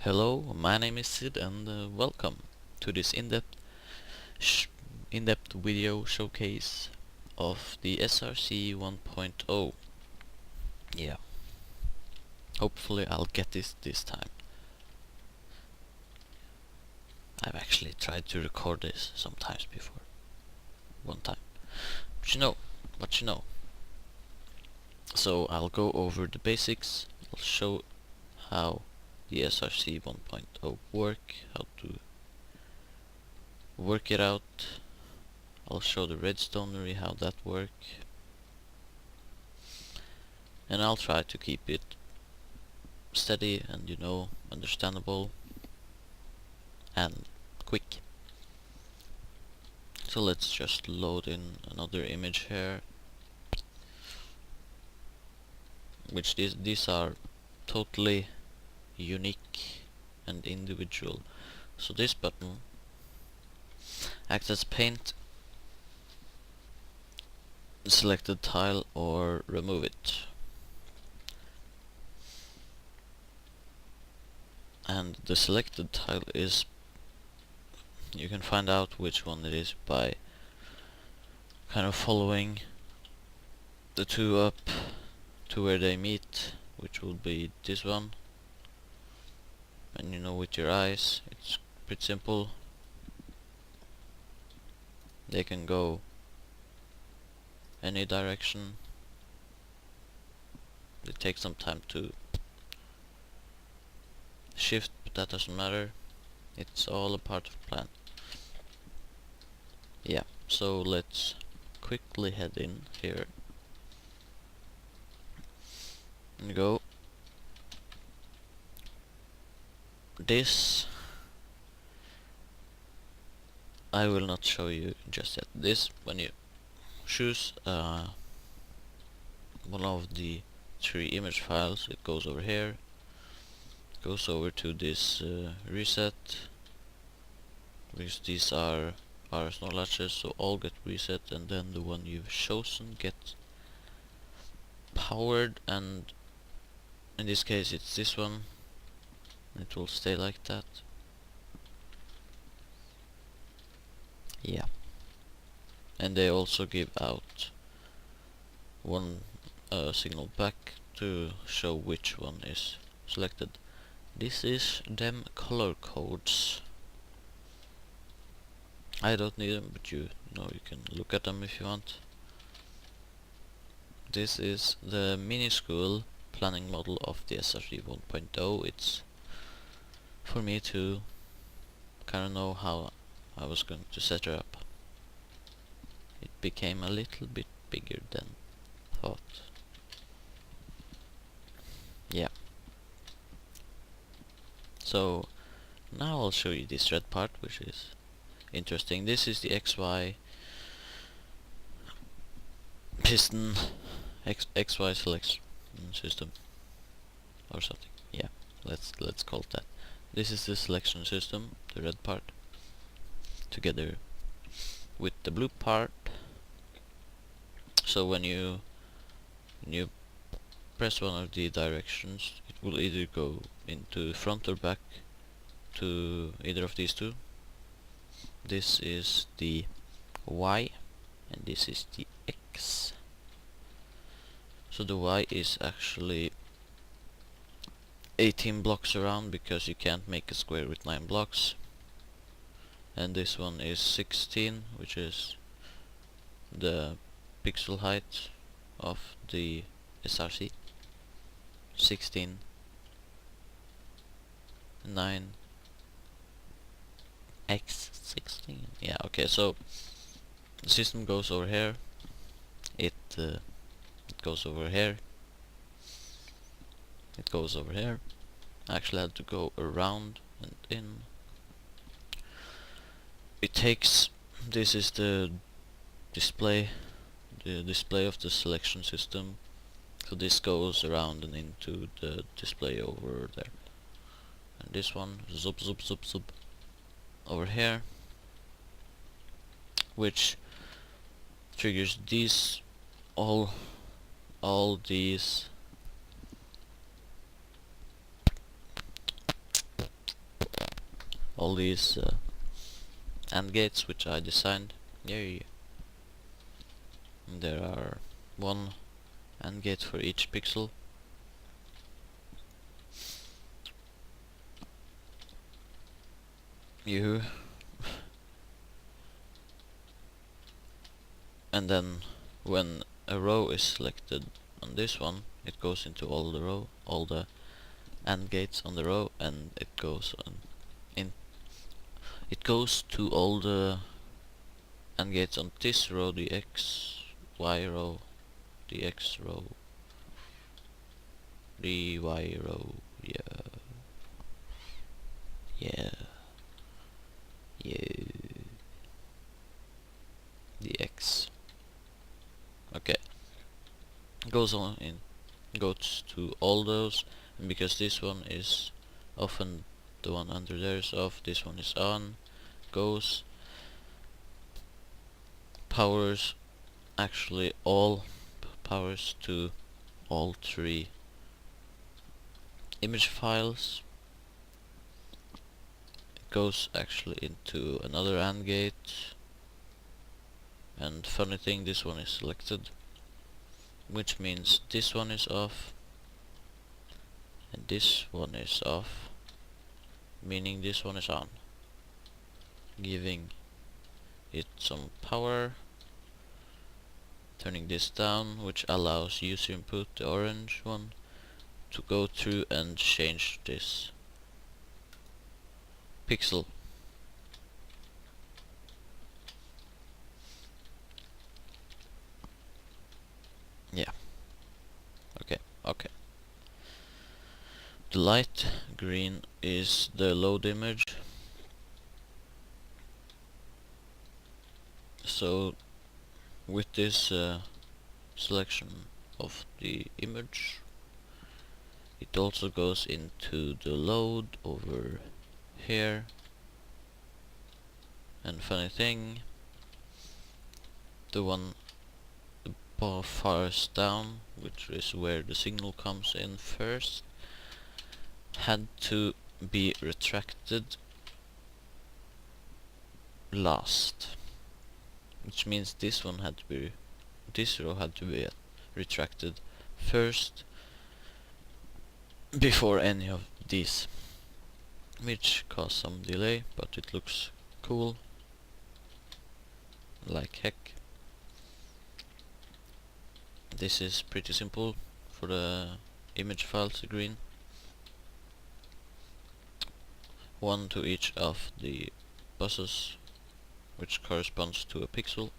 Hello, my name is Sid and welcome to this in-depth video showcase of the SRC 1.0. Yeah, hopefully I'll get this time. I've actually tried to record this sometimes before. One time. But you know. So I'll go over the basics. I'll show how the SRC 1.0 work, how to work it out. I'll show the redstonery, how that work, and I'll try to keep it steady and understandable and quick. So let's just load in another image here, which these are totally unique and individual. So this button acts as paint, select the tile or remove it. And the selected tile is, you can find out which one it is by kind of following the two up to where they meet, which will be this one. And with your eyes, it's pretty simple. They can go any direction. It takes some time to shift, but that doesn't matter. It's all a part of the plan. Yeah, so let's quickly head in here and go. This I will not show you just yet. This, when you choose one of the three image files, it goes over here, goes over to this reset, because these are snow latches, so all get reset, and then the one you've chosen gets powered, and in this case it's this one. It will stay like that. Yeah. And they also give out one signal back to show which one is selected. This is them color codes. I don't need them, but you can look at them if you want. This is the minuscule planning model of the SRC 1.0. It's for me to kind of know how I was going to set her up. It became a little bit bigger than thought. Yeah. So now I'll show you this red part, which is interesting. This is the XY piston XY selection system or something. Yeah, let's call it that. This is the selection system, the red part, together with the blue part. So when you press one of the directions, it will either go into front or back to either of these two. This is the Y and this is the X. So the Y is actually 18 blocks around, because you can't make a square with 9 blocks. And this one is 16, which is the pixel height of the SRC. 16, 9, X 16. Yeah, okay, so the system goes over here. It goes over here. It goes over here. I actually had to go around and in. It takes, this is the display of the selection system. So this goes around and into the display over there. And this one, zup over here, which triggers these, all these all these AND gates which I designed. Yay! And there are one AND gate for each pixel. Yoo-hoo. And then when a row is selected on this one, it goes into all the AND gates on the row, and it goes to all the AND gates on this row, the X, Y row, the X row, the Y row, yeah, the X. Okay, goes to all those, and because this one is off and the one under there is off, this one is on, goes, powers to all three image files. It goes actually into another AND gate, and funny thing, this one is selected, which means this one is off and this one is off, meaning this one is on, giving it some power, turning this down, which allows user input, the orange one, to go through and change this pixel. Yeah. Okay. The light green is the load image. So with this selection of the image, it also goes into the load over here. And funny thing, the one farthest down, which is where the signal comes in first, had to be retracted last, which means this row had to be retracted first before any of these, which caused some delay, but it looks cool like heck. This is pretty simple for the image files, green. One to each of the buses, which corresponds to a pixel.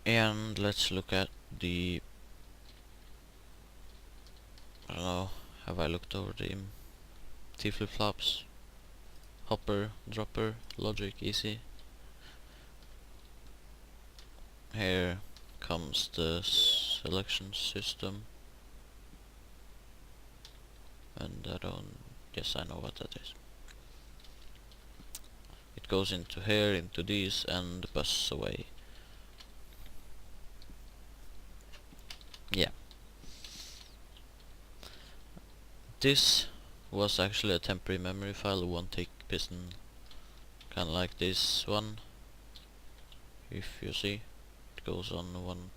And let's look at the, I don't know, have I looked over the T flip-flops, hopper, dropper, logic, easy. Here comes the selection system, and yes, I know what that is. It goes into here, into these, and busts away. Yeah. This was actually a temporary memory file, a one-take piston, kinda like this one. If you see, it goes on one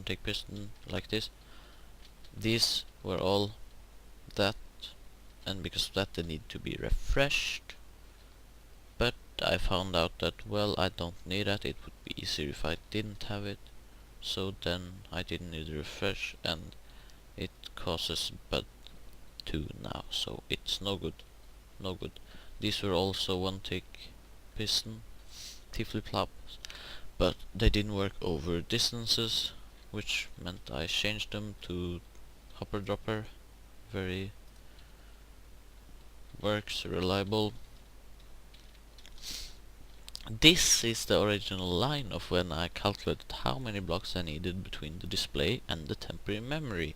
take piston like this. These were all that, and because of that they need to be refreshed. But I found out that, well, I don't need that, it would be easier if I didn't have it. So then I didn't need to refresh, and it causes bud 2 now, so it's no good. These were also one take piston T flip-flops, but they didn't work over distances, which meant I changed them to hopper dropper. Very works, reliable. This is the original line of when I calculated how many blocks I needed between the display and the temporary memory.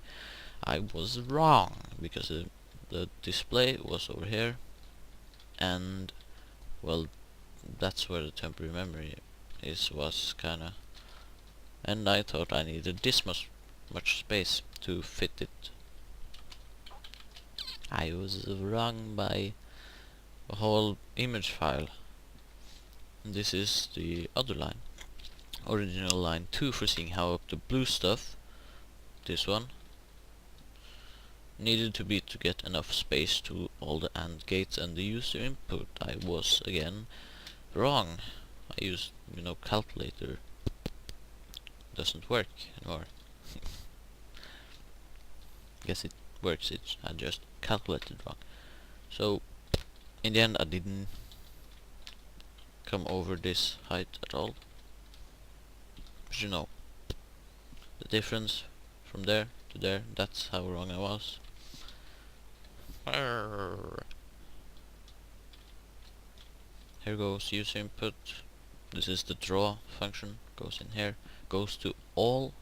I was wrong, because the display was over here, and well, that's where the temporary memory was kinda, and I thought I needed this much much space to fit it. I was wrong by a whole image file. And this is the other line. Original line 2 for seeing how up the blue stuff, this one, needed to be to get enough space to all the AND gates and the user input. I was again wrong. I used, calculator. Doesn't work anymore. Guess it works, I just calculated wrong. So in the end I didn't come over this height at all. But the difference from there to there, that's how wrong I was. Here goes user input. This is the draw function, goes in here, goes to all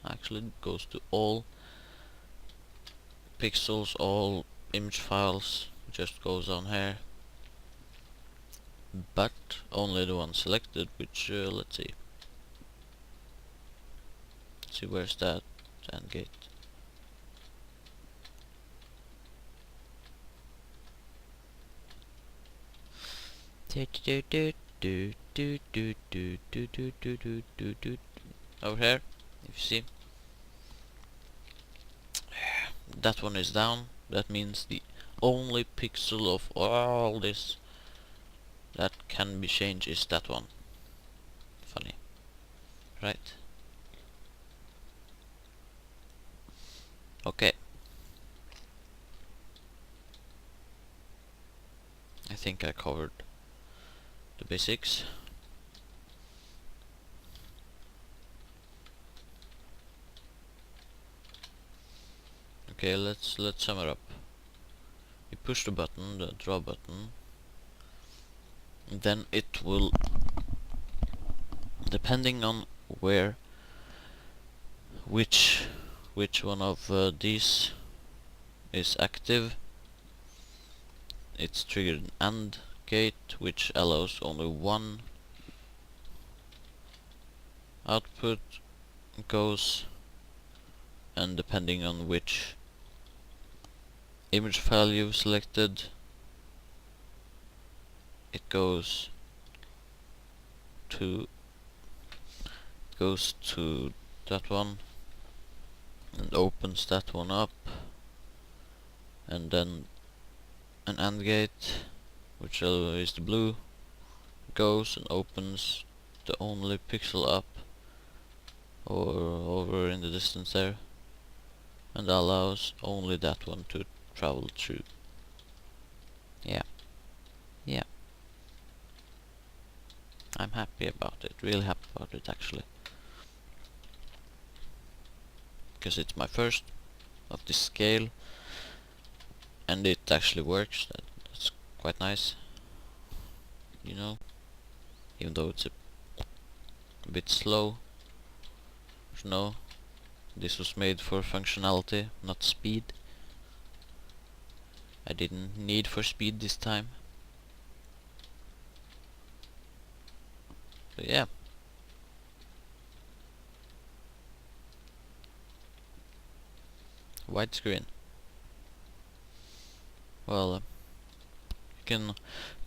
pixels, all image files, just goes on here, but only the one selected, which let's see where's that AND gate. Over here, if you see, that one is down. That means the only pixel of all this that can be changed is that one. Funny, right? Okay. I think I covered the basics. Okay, let's sum it up. You push the button, the draw button, and then it will, depending on which one of these is active, it's triggered an AND gate, which allows only one output goes, and depending on which image file you've selected, it goes to that one and opens that one up, and then an AND gate, which is the blue, goes and opens the only pixel up or over in the distance there, and allows only that one to travel through. Yeah. I'm happy about it, really happy about it actually. Because it's my first of this scale, and it actually works. That's quite nice. Even though it's a bit slow. No, this was made for functionality, not speed. I didn't need for speed this time. But yeah. Widescreen. Well, you can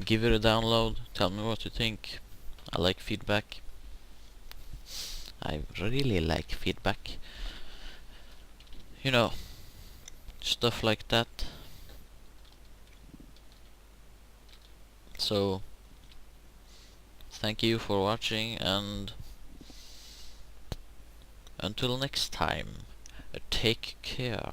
give it a download, tell me what you think. I like feedback. I really like feedback. Stuff like that. So, thank you for watching, and until next time, take care.